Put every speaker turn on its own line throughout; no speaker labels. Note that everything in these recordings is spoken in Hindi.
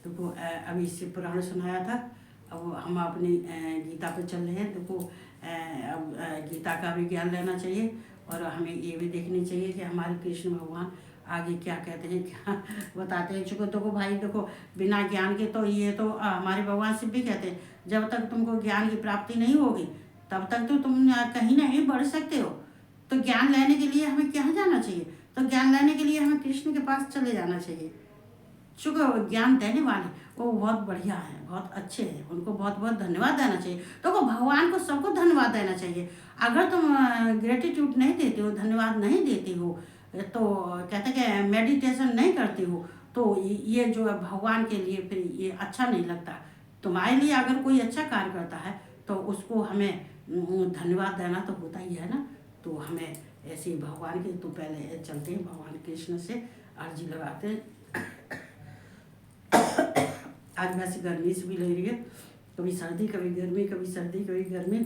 देखो अभी इससे पुराण सुनाया था। अब हम अपनी गीता पे चल रहे हैं। देखो अब गीता का भी ज्ञान लेना चाहिए और हमें ये भी देखनी चाहिए कि हमारे कृष्ण भगवान आगे क्या कहते हैं, क्या बताते हैं। चूँकि देखो भाई, देखो बिना ज्ञान के तो ये तो हमारे भगवान शिव भी कहते हैं, जब तक तुमको ज्ञान की प्राप्ति नहीं होगी तब तक तो तुम कहीं नहीं बढ़ सकते हो। तो ज्ञान लेने के लिए हमें कहाँ जाना चाहिए? तो ज्ञान लेने के लिए हमें कृष्ण के पास चले जाना चाहिए। चूँकि वो ज्ञान देने वाले वो बहुत बढ़िया है, बहुत अच्छे हैं, उनको बहुत बहुत धन्यवाद देना चाहिए। तो वो भगवान को सबको धन्यवाद देना चाहिए। अगर तुम ग्रेटिट्यूड नहीं देते हो, धन्यवाद नहीं देते हो, तो कहते हैं कि मेडिटेशन नहीं करते हो, तो ये जो है भगवान के लिए फिर ये अच्छा नहीं लगता। तुम्हारे लिए अगर कोई अच्छा कार्य करता है तो उसको हमें धन्यवाद देना तो होता ही है ना। तो हमें ऐसे ही भगवान के तो पहले चलते हैं, भगवान कृष्ण से अर्जी लगाते हैं। आज वैसे गर्मी से भी लग रही है, कभी सर्दी कभी गर्मी, कभी सर्दी कभी गर्मी।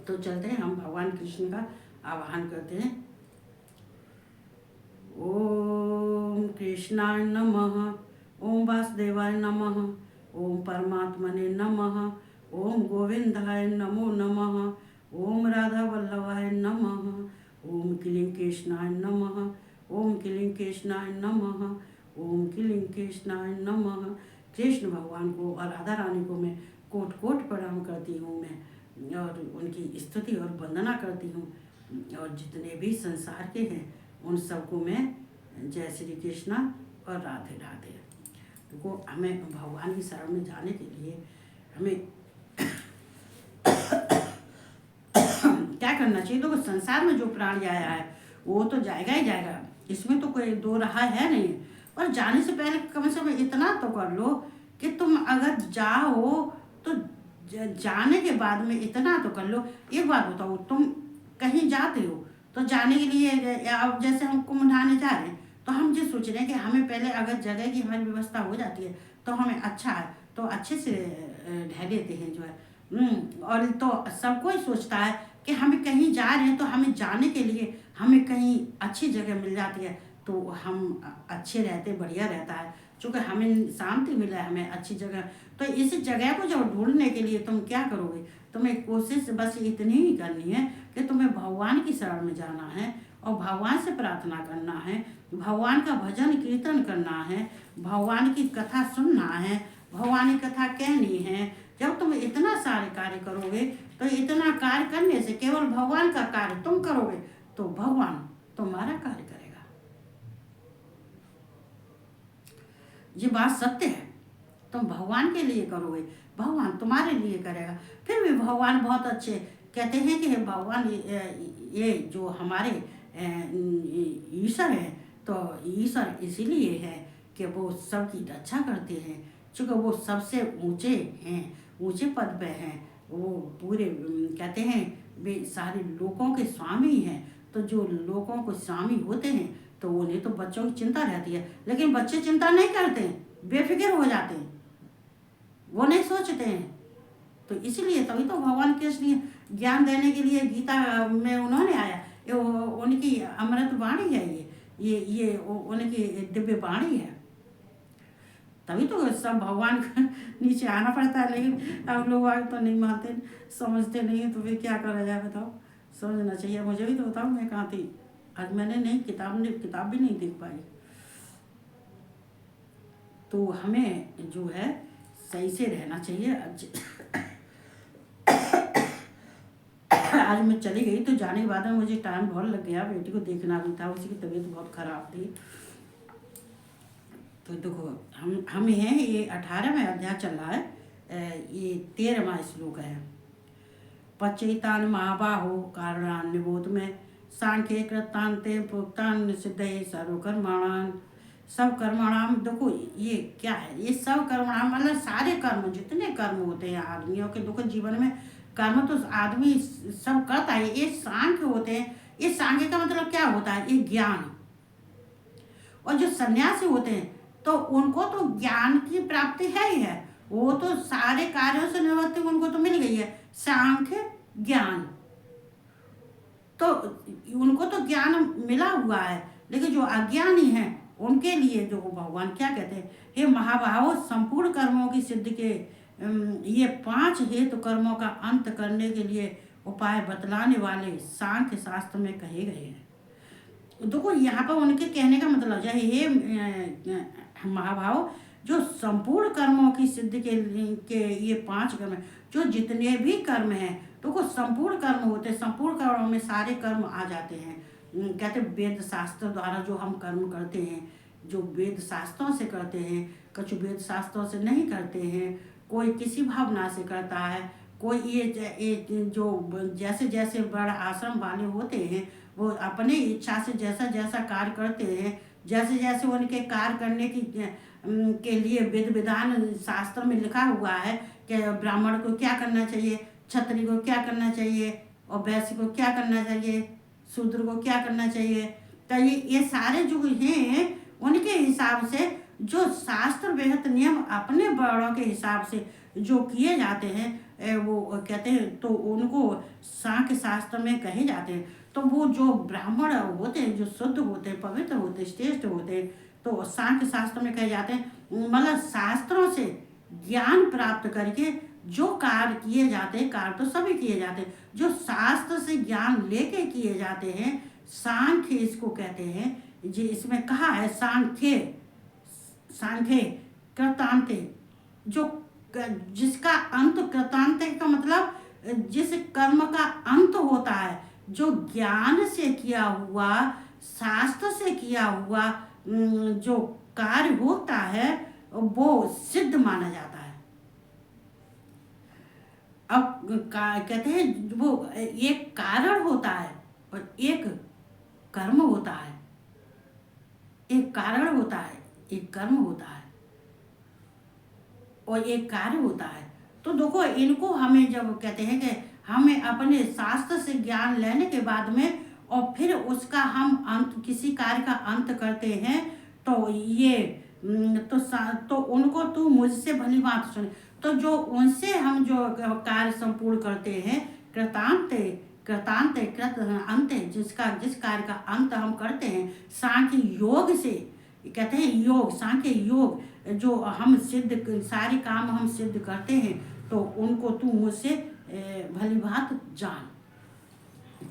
तो चलते हैं, हम भगवान कृष्ण का आवाहन करते हैं। ओम कृष्णाय नमः, ओम वासुदेवाय नमः, ओम परमात्मने नमः, ओम गोविंदाय नमो नमः, ओम राधा वल्लभाय नमः, ओम क्लीं कृष्णाय नमः, ओम क्लीं कृष्णाय नमः, ओम क्लीं कृष्णाय नमः। कृष्ण भगवान को और राधा रानी को मैं कोट कोट प्रणाम करती हूँ मैं, और उनकी स्तुति और वंदना करती हूँ। और जितने भी संसार के हैं उन सबको मैं जय श्री कृष्णा और राधे राधे। तो हमें भगवान की शरण में जाने के लिए हमें क्या करना चाहिए? तो संसार में जो प्राणी आया है वो तो जाएगा ही जाएगा, इसमें तो कोई दो राह है नहीं। और जाने से पहले कम से कम इतना तो कर लो कि तुम अगर जाओ तो जाने के बाद में इतना तो कर लो। एक बात बताओ, तुम कहीं जाते हो तो जाने के लिए, अब जैसे हम कुंभ नहाने जा रहे हैं तो हम ये सोच रहे हैं कि हमें पहले अगर जगह की हमारी व्यवस्था हो जाती है तो हमें अच्छा है, तो अच्छे से ढह लेते हैं जो है। और तो सब कोई सोचता है कि हमें कहीं जा रहे हैं तो हमें जाने के लिए हमें कहीं अच्छी जगह मिल जाती है तो हम अच्छे रहते, बढ़िया रहता है। चूँकि हमें शांति मिला है, हमें अच्छी जगह, तो इस जगह को जब ढूंढने के लिए तुम क्या करोगे? तुम्हें कोशिश बस इतनी ही करनी है कि तुम्हें भगवान की शरण में जाना है और भगवान से प्रार्थना करना है, भगवान का भजन कीर्तन करना है, भगवान की कथा सुनना है, भगवान की कथा कहनी है। जब तुम इतना सारे कार्य करोगे तो इतना कार्य करने से केवल भगवान का कार्य तुम करोगे तो भगवान तुम्हारा कार्य करेगा। ये बात सत्य है। तुम भगवान के लिए करोगे, भगवान तुम्हारे लिए करेगा। फिर भी भगवान बहुत अच्छे कहते हैं कि भगवान ये जो हमारे ईश्वर है, तो ईश्वर इसीलिए है कि वो सबकी रक्षा करते हैं, क्योंकि वो सबसे ऊंचे हैं, ऊंचे पद पे हैं। वो पूरे कहते हैं वे सारे लोगों के स्वामी हैं। तो जो लोगों को स्वामी होते हैं तो उन्हें तो बच्चों की चिंता रहती है, लेकिन बच्चे चिंता नहीं करते हैं, बेफिक्र हो जाते हैं, वो नहीं सोचते हैं। तो इसलिए तभी तो भगवान कृष्ण ज्ञान देने के लिए गीता में उन्होंने आया। ये उनकी अमृत वाणी है, ये उनकी दिव्य वाणी है। तभी तो सब भगवान को नीचे आना पड़ता है। लेकिन अब लोग आगे तो नहीं मानते, समझते नहीं, तो फिर क्या करा जाए बताओ? समझना चाहिए। मुझे भी तो बताओ, मैं कहाँ थी आज? मैंने नहीं किताब भी नहीं देख पाई। तो हमें जो है सही से रहना चाहिए। आज मैं चली गई तो जाने के बाद में मुझे टाइम बहुत लग गया, बेटी को देखना भी था, उसकी तबीयत बहुत खराब थी। तो देखो हम हैं, ये 18वां अध्याय चल रहा है, ये 13वां श्लोक है। पचैतान महाबाहो कारणान्यबोध में सांख्य कृतांते प्रोक्तान सिद्धे सर्वकर्माणान सब कर्मणाम। देखो ये क्या है? ये सब कर्मणाम मतलब सारे कर्म, जितने कर्म होते हैं आदमियों के दुख जीवन में, कर्म तो आदमी सब करता है। ये सांख्य होते हैं। ये सांख्य का मतलब क्या होता है? ये ज्ञान। और जो सन्यासी होते हैं तो उनको तो ज्ञान की प्राप्ति है ही है, वो तो सारे कार्यों से निवृत्ति उनको तो मिल गई है, सांख्य ज्ञान। तो उनको तो ज्ञान मिला हुआ है, लेकिन जो अज्ञानी है उनके लिए जो भगवान क्या कहते हैं, हे महाभाव, संपूर्ण कर्मों की सिद्धि के ये 5 हेतु कर्मों का अंत करने के लिए उपाय बतलाने वाले सांख्य शास्त्र में कहे गए हैं। देखो यहाँ पर उनके कहने का मतलब है, हे महाभाव, जो संपूर्ण कर्मों की सिद्धि के ये 5 कर्म हैं, जो जितने भी कर्म हैं, देखो संपूर्ण कर्म होते हैं, संपूर्ण कर्मों में सारे कर्म आ जाते हैं। कहते वेद शास्त्र द्वारा जो हम कर्म करते हैं, जो वेद शास्त्रों से करते हैं, कुछ वेद शास्त्रों से नहीं करते हैं, कोई किसी भावना से करता है, कोई ये जो जैसे जैसे बड़ा आश्रम वाले होते हैं वो अपने इच्छा से जैसा जैसा कार्य करते हैं, जैसे जैसे उनके कार्य करने की के लिए विधि विधान शास्त्र में लिखा हुआ है कि ब्राह्मण को क्या करना चाहिए, क्षत्रिय को क्या करना चाहिए, और वैश्य को क्या करना चाहिए, शूद्र को क्या करना चाहिए। तो ये सारे जो हैं उनके हिसाब से जो शास्त्र विहित नियम अपने वर्णों के हिसाब से जो किए जाते हैं वो कहते हैं, तो उनको सांख्य शास्त्र में कहे जाते हैं। तो वो जो ब्राह्मण होते हैं, जो शुद्ध होते हैं, पवित्र होते हैं, श्रेष्ठ होते हैं, तो सांख्य शास्त्र में कहे जाते हैं। मतलब शास्त्रों से ज्ञान प्राप्त करके जो कार्य किए जाते हैं, कार्य तो सभी किए जाते हैं, जो शास्त्र से ज्ञान लेके किए जाते हैं, सांख्य इसको कहते हैं। जी इसमें कहा है सांख्य, सांख्य कृतांते, जो जिसका अंत, कृतांत का मतलब जिस कर्म का अंत होता है, जो ज्ञान से किया हुआ, शास्त्र से किया हुआ जो कार्य होता है वो सिद्ध माना जाता है। अब कहते हैं वो एक कारण होता है और एक कर्म होता है, एक कारण होता है, एक कर्म होता है और एक कार्य होता है। तो देखो इनको हमें जब कहते हैं कि हमें अपने शास्त्र से ज्ञान लेने के बाद में और फिर उसका हम अंत, किसी कार्य का अंत करते हैं, तो ये तो उनको तू मुझसे भली बात सुने। तो जो उनसे हम जो कार्य संपूर्ण करते हैं, कृतांत कृतांत कृत अंत, जिस कार्य का अंत हम करते हैं सांख्य योग से, कहते हैं योग, सांख्य योग जो हम सिद्ध, सारे काम हम सिद्ध करते हैं, तो उनको तू मुझसे भली बात जान।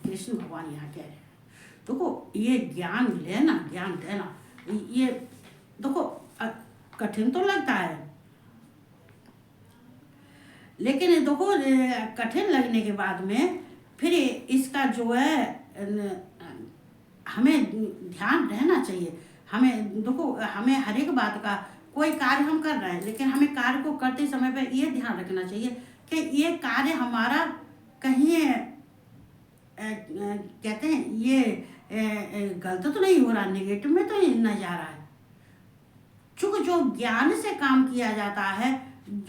कृष्ण भगवान यहाँ कह रहे हैं। देखो ये ज्ञान लेना, ज्ञान देना, ये देखो कठिन तो लगता है, लेकिन देखो कठिन लगने के बाद में फिर इसका जो है हमें ध्यान रहना चाहिए। हमें देखो, हमें हर एक बात का, कोई कार्य हम कर रहे हैं, लेकिन हमें कार्य को करते समय पे ये ध्यान रखना चाहिए कि ये कार्य हमारा कहीं कहते हैं ये गलत तो नहीं हो रहा, नेगेटिव में तो नहीं जा रहा है। चूंकि जो ज्ञान से काम किया जाता है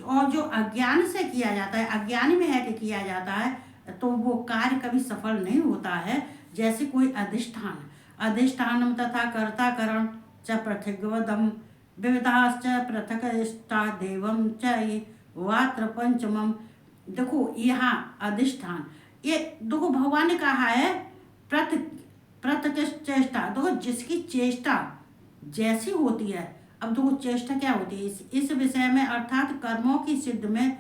और जो अज्ञान से किया जाता है, अज्ञान में है कि किया जाता है, तो वो कार्य कभी सफल नहीं होता है। जैसे कोई अधिष्ठान, अधिष्ठानम तथा कर्ता करण च पृथ्वीवदम विविधाश्च पृथक इष्टा देवम च वात्र पंचमम। देखो यहाँ अधिष्ठान, ये देखो भगवान ने कहा है पृथक चेष्टा, देखो जिसकी चेष्टा जैसी होती है। अब देखो चेष्टा क्या होती है इस विषय में, अर्थात कर्मों की सिद्ध में,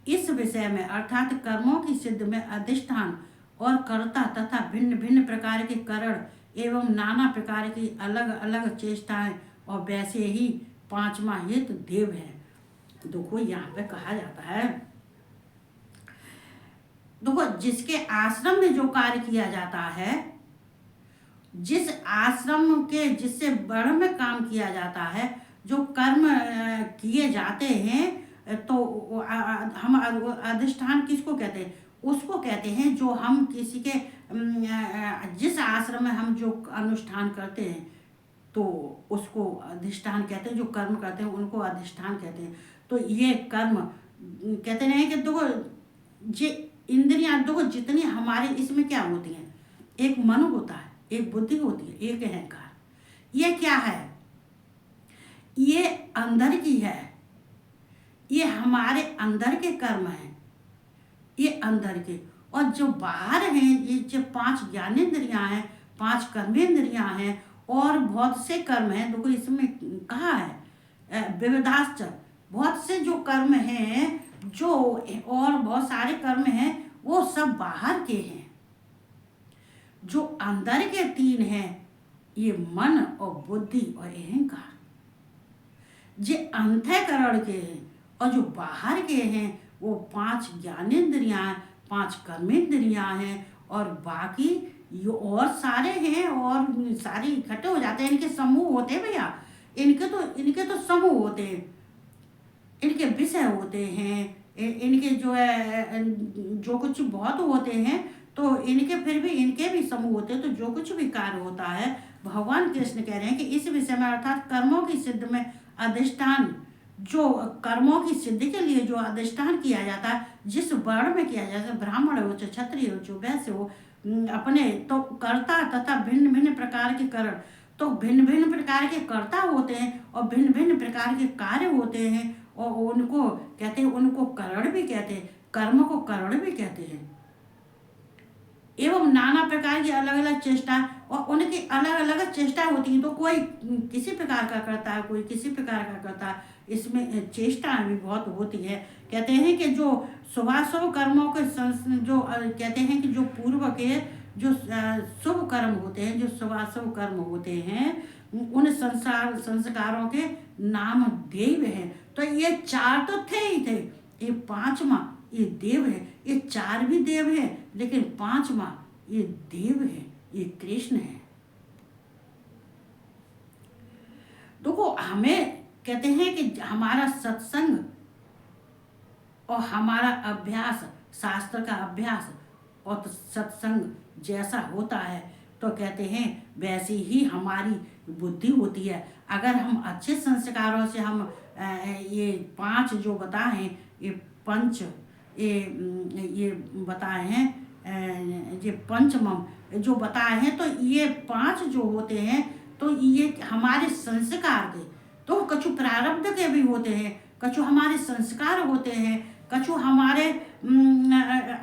इस विषय में अर्थात कर्मों की सिद्ध में अधिष्ठान और कर्ता तथा भिन्न भिन्न प्रकार के करण एवं नाना प्रकार की अलग अलग चेष्टाएं, और वैसे ही 5वां हेतु देव है। देखो यहाँ पे कहा जाता है, देखो जिसके आश्रम में जो कार्य किया जाता है, जिस आश्रम के जिससे वर्ण में काम किया जाता है, जो कर्म किए जाते हैं, तो हम अधिष्ठान किसको कहते हैं? उसको कहते हैं जो हम किसी के जिस आश्रम में हम जो अनुष्ठान करते हैं तो उसको अधिष्ठान कहते हैं। जो कर्म करते हैं उनको अधिष्ठान कहते हैं। तो ये कर्म कहते नहीं कि देखो ये इंद्रियां, देखो जितनी हमारे इसमें क्या होती हैं, एक मन होता है, एक बुद्धि होती है, एक अहंकार। ये क्या है? ये अंदर की है, ये हमारे अंदर के कर्म हैं, ये अंदर के। और जो बाहर हैं, ये जो 5 ज्ञानेंद्रियां हैं, 5 कर्मेंद्रियां हैं, और बहुत से कर्म हैं, देखो इसमें कहा है विविधाश्च, बहुत से जो कर्म हैं, जो और बहुत सारे कर्म हैं वो सब बाहर के हैं। जो अंदर के तीन हैं, ये मन और बुद्धि और अहंकार, जे अंतःकरण के हैं, और जो बाहर के हैं वो 5 ज्ञानेंद्रियां, 5 कर्मेंद्रियां हैं, और बाकी ये और सारे हैं, और सारे इकट्ठे हो जाते हैं। इनके समूह होते हैं भैया, इनके तो समूह होते हैं, इनके विषय होते हैं, इनके जो है जो कुछ बहुत होते हैं, तो इनके फिर भी इनके भी समूह होते हैं। तो जो कुछ भी कार्य होता है, भगवान कृष्ण कह रहे हैं कि इस विषय में, अर्थात कर्मों की सिद्धि में अधिष्ठान, जो कर्मों की सिद्धि के लिए जो अधिष्ठान किया जाता है, जिस वर्ण में किया जाता है, ब्राह्मण हो चाहे क्षत्रिय हो चाहे वैश्य हो, अपने तो कर्ता तथा भिन्न भिन्न प्रकार के करण, तो भिन्न भिन्न प्रकार के कर्ता होते हैं और भिन्न भिन्न प्रकार के कार्य होते हैं, और उनको कहते हैं, उनको करण भी कहते हैं, कर्म को करण भी कहते हैं। एवं नाना प्रकार की अलग अलग चेष्टा, और उनकी अलग अलग चेष्टा होती है। तो कोई किसी प्रकार का करता है, कोई किसी प्रकार का करता है, इसमें चेष्टा भी बहुत होती है। कहते हैं कि जो शुभाशुभ कर्मों के जो कहते हैं कि जो पूर्व के जो शुभ कर्म होते हैं, जो शुभाशुभ कर्म होते हैं, उन संस्कारों के नाम देव हैं। तो ये 4 तो थे ही थे, ये 5वां ये देव है। ये 4 भी देव है, लेकिन 5वां ये देव है, ये कृष्ण है। देखो हमें कहते हैं कि हमारा सत्संग और हमारा अभ्यास, शास्त्र का अभ्यास और तो सत्संग जैसा होता है, तो कहते हैं वैसी ही हमारी बुद्धि होती है। अगर हम अच्छे संस्कारों से हम ये 5 जो बताए हैं, ये पंच, ये बताए हैं, ये पंचमम जो बताए हैं, तो ये 5 जो होते हैं, तो ये हमारे संस्कार के, तो कछु प्रारब्ध के भी होते हैं, कछु हमारे संस्कार होते हैं, कछु हमारे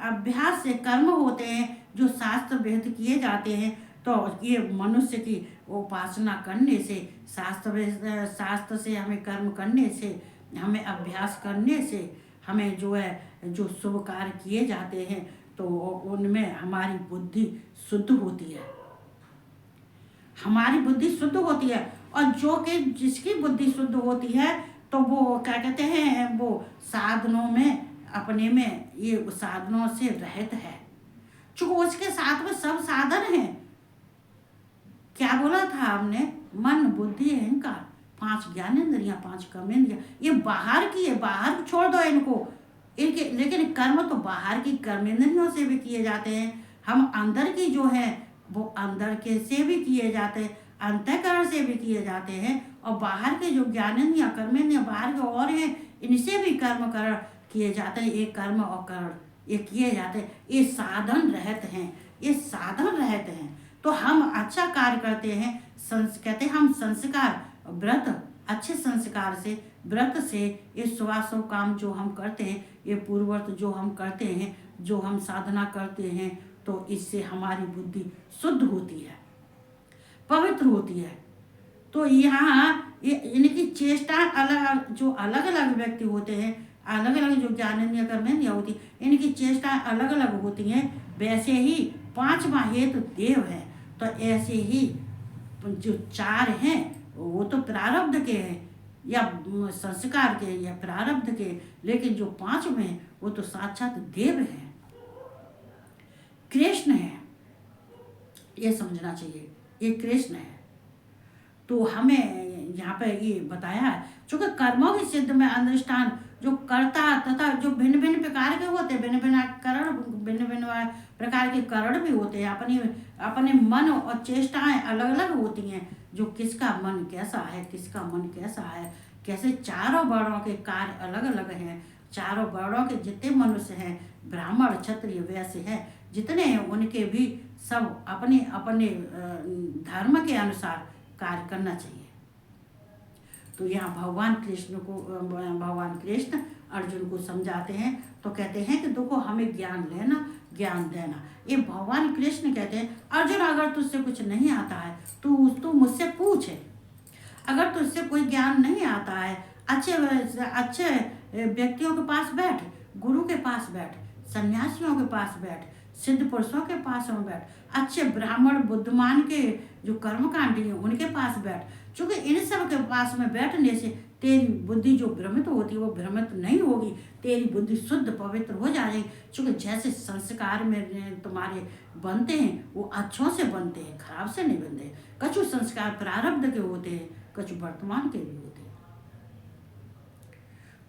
अभ्यास से कर्म होते हैं जो शास्त्र विहित किए जाते हैं। तो ये मनुष्य की उपासना करने से, शास्त्र से हमें कर्म करने से, हमें अभ्यास करने से, हमें जो है जो शुभ कार्य किए जाते हैं, तो उनमें हमारी बुद्धि शुद्ध होती है, हमारी बुद्धि शुद्ध होती है। और जो कि जिसकी बुद्धि शुद्ध होती है, तो वो क्या कहते हैं, वो साधनों में, अपने में ये साधनों से रहित है। चूंकि उसके साथ में सब साधन हैं। क्या बोला था हमने, मन बुद्धि अहंकार, 5 ज्ञानेंद्रियां, 5 कर्मेंद्रियां, ये बाहर की है, बाहर छोड़ दो इनको, इनके, लेकिन कर्म तो बाहर की कर्मेंद्रियों से भी किए जाते हैं। हम अंदर की जो है वो अंदर के से भी किए जाते हैं, अंतःकरण से भी किए जाते हैं, और बाहर के जो ज्ञानेंद्रियां कर्मेंद्रियां बाहर के और हैं, इनसे भी कर्म करण किए जाते हैं। ये कर्म और करण ये किए जाते हैं, ये साधन रहते हैं, ये साधन रहते हैं। तो हम अच्छा कार्य करते हैं, कहते हैं हम संस्कार व्रत, अच्छे संस्कार से, व्रत से, ये शुभाशुभ काम जो हम करते हैं, ये पूर्वव्रत जो हम करते हैं, जो हम साधना करते हैं, तो इससे हमारी बुद्धि शुद्ध होती है, पवित्र होती है। तो यहाँ इनकी चेष्टा अलग, जो अलग अलग व्यक्ति होते हैं, अलग अलग जो ज्ञानेंद्रिय कर्मेंद्रिय होती, इनकी चेष्टाएं अलग अलग होती हैं। वैसे ही 5वां हेतु देव है, तो ऐसे ही जो 4 हैं वो तो प्रारब्ध के हैं, या संस्कार के, या प्रारब्ध के, लेकिन जो 5 में वो तो साक्षात देव है, कृष्ण है। ये समझना चाहिए, ये कृष्ण है। तो हमें यहाँ पे ये बताया है, चूंकि कर्मों की सिद्ध में अनुष्ठान जो कर्ता तथा जो भिन्न भिन्न प्रकार के होते हैं, भिन्न भिन्न करण, भिन्न भिन्न प्रकार के करण भी होते हैं, अपनी अपने मन और चेष्टाएं अलग अलग होती हैं, जो किसका मन कैसा है, किसका मन कैसा है, कैसे चारों वर्णों के कार्य अलग अलग हैं। चारों वर्णों के जितने मनुष्य हैं, ब्राह्मण क्षत्रिय वैश्य हैं, जितने हैं, उनके भी सब अपने अपने धर्म के अनुसार कार्य करना चाहिए। तो यहाँ भगवान कृष्ण अर्जुन को समझाते हैं, तो कहते हैं कि देखो हमें ज्ञान लेना ज्ञान देना। ये भगवान कृष्ण कहते हैं अर्जुन अगर तुझसे कुछ नहीं आता है तू मुझसे पूछ है। अगर तुझसे कोई ज्ञान नहीं आता है अच्छे अच्छे व्यक्तियों के पास बैठ, गुरु के पास बैठ, सन्यासियों के पास बैठ, सिद्ध पुरुषों के पास में बैठ, अच्छे ब्राह्मण बुद्धिमान के जो कर्मकांडी हैं उनके पास बैठ। क्योंकि इन सब के पास में बैठने से तेरी बुद्धि जो भ्रमित होती है वो भ्रमित नहीं होगी, तेरी बुद्धि शुद्ध पवित्र हो जाएगी। क्योंकि जैसे संस्कार में तुम्हारे बनते हैं वो अच्छों से बनते हैं, खराब से नहीं बनते। कछु संस्कार प्रारब्ध के होते हैं, कछु वर्तमान के भी होते हैं।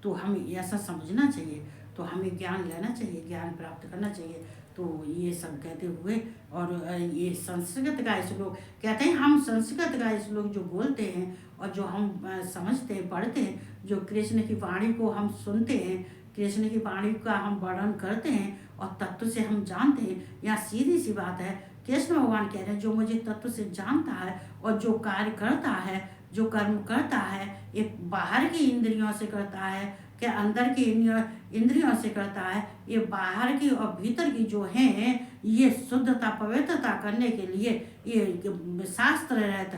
तो हमें ऐसा समझना चाहिए, तो हमें ज्ञान लेना चाहिए, ज्ञान प्राप्त करना चाहिए। तो ये सब कहते हुए और ये संस्कृत का श्लोक कहते हैं, हम संस्कृत का श्लोक जो बोलते हैं और जो हम समझते हैं, पढ़ते हैं, जो कृष्ण की वाणी को हम सुनते हैं, कृष्ण की वाणी का हम वर्णन करते हैं और तत्व से हम जानते हैं। यहाँ सीधी सी बात है, कृष्ण भगवान कह रहे हैं जो मुझे तत्व से जानता है और जो कार्य करता है, जो कर्म करता है, ये बाहर की इंद्रियों से करता है कि अंदर की इंद्रियों से करता है, ये बाहर की और भीतर की जो है ये शुद्धता पवित्रता करने के लिए ये शास्त्र रहता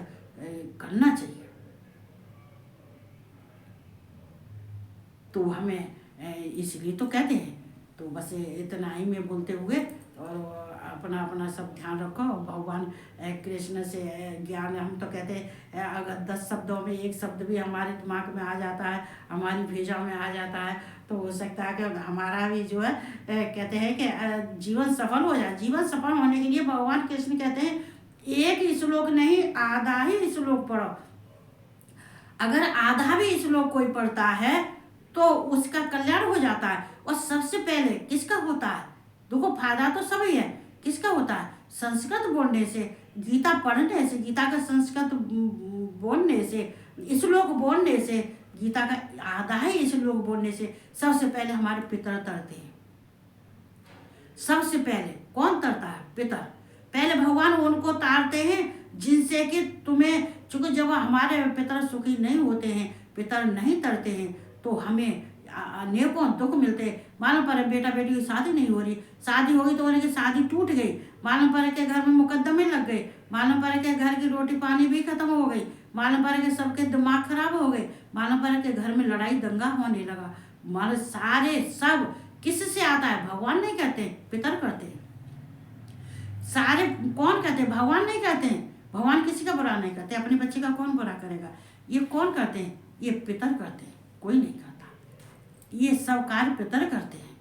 करना चाहिए। तो हमें इसलिए तो कहते हैं। तो बस इतना ही में बोलते हुए और अपना अपना सब ध्यान रखो। भगवान कृष्ण से ज्ञान, हम तो कहते हैं अगर 10 शब्दों में एक शब्द भी हमारे दिमाग में आ जाता है, हमारी भेजा में आ जाता है, तो हो सकता है कि हमारा भी जो है कहते हैं कि जीवन सफल हो जाए। जीवन सफल होने के लिए भगवान कृष्ण कहते हैं एक श्लोक नहीं आधा ही श्लोक पढ़ो। अगर आधा भी श्लोक कोई पढ़ता है तो उसका कल्याण हो जाता है। और सबसे पहले किसका होता है? देखो फायदा तो सभी है, किसका होता है? संस्कृत बोलने से, गीता पढ़ने से, गीता का संस्कृत बोलने से, श्लोक बोलने से, गीता का आधा ही श्लोक बोलने से सबसे पहले हमारे पितर तरते हैं। सबसे पहले कौन तरता है? पितर। पहले भगवान उनको तारते हैं जिनसे कि तुम्हें, चूंकि जब हमारे पितर सुखी नहीं होते हैं, पितर नहीं तरते हैं, तो हमें अनेकों दुख मिलते हैं। मालूम पड़े बेटा बेटी की शादी नहीं हो रही, शादी होगी तो उनकी शादी टूट गई, मालूम पड़े के घर में मुकदमे लग गए, मालूम पड़े के घर की रोटी पानी भी खत्म हो गई, मालूम पड़े के सबके दिमाग खराब हो गए, मालूम पड़े के घर में लड़ाई दंगा होने लगा। मालूम सारे सब किससे आता है? भगवान नहीं कहते, पितर करते हैं। सारे कौन कहते हैं? भगवान नहीं कहते हैं। भगवान किसी का बुरा नहीं करते, अपने बच्चे का कौन बुरा करेगा? ये कौन करते हैं? ये पितर करते हैं, कोई नहीं करता। ये सब कार्य पितर करते हैं।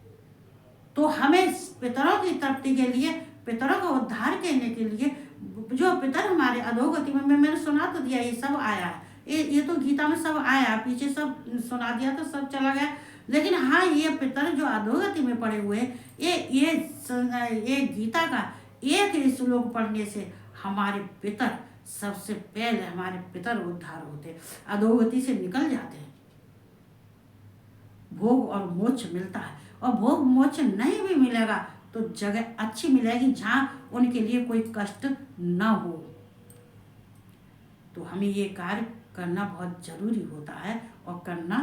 तो हमें पितरों की तृप्ति के लिए, पितरों का उद्धार करने के लिए, जो पितर हमारे अधोगति में, मैंने सुना तो दिया, ये सब आया है, ये तो गीता में सब आया, पीछे सब सुना दिया तो सब चला गया। लेकिन हाँ, ये पितर जो अधोगति में पड़े हुए, ये गीता का एक श्लोक पढ़ने से हमारे पितर, सबसे पहले हमारे पितर उद्धार होते, अधोगति से निकल जाते हैं, भोग और मोक्ष मिलता है। और भोग मोक्ष नहीं भी मिलेगा तो जगह अच्छी मिलेगी जहां उनके लिए कोई कष्ट ना हो। तो हमें ये कार्य करना बहुत जरूरी होता है और करना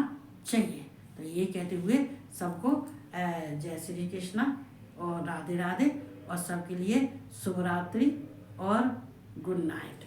चाहिए। तो ये कहते हुए सबको जय श्री कृष्ण और राधे राधे, और सबके लिए शुभ रात्रि और गुड नाइट।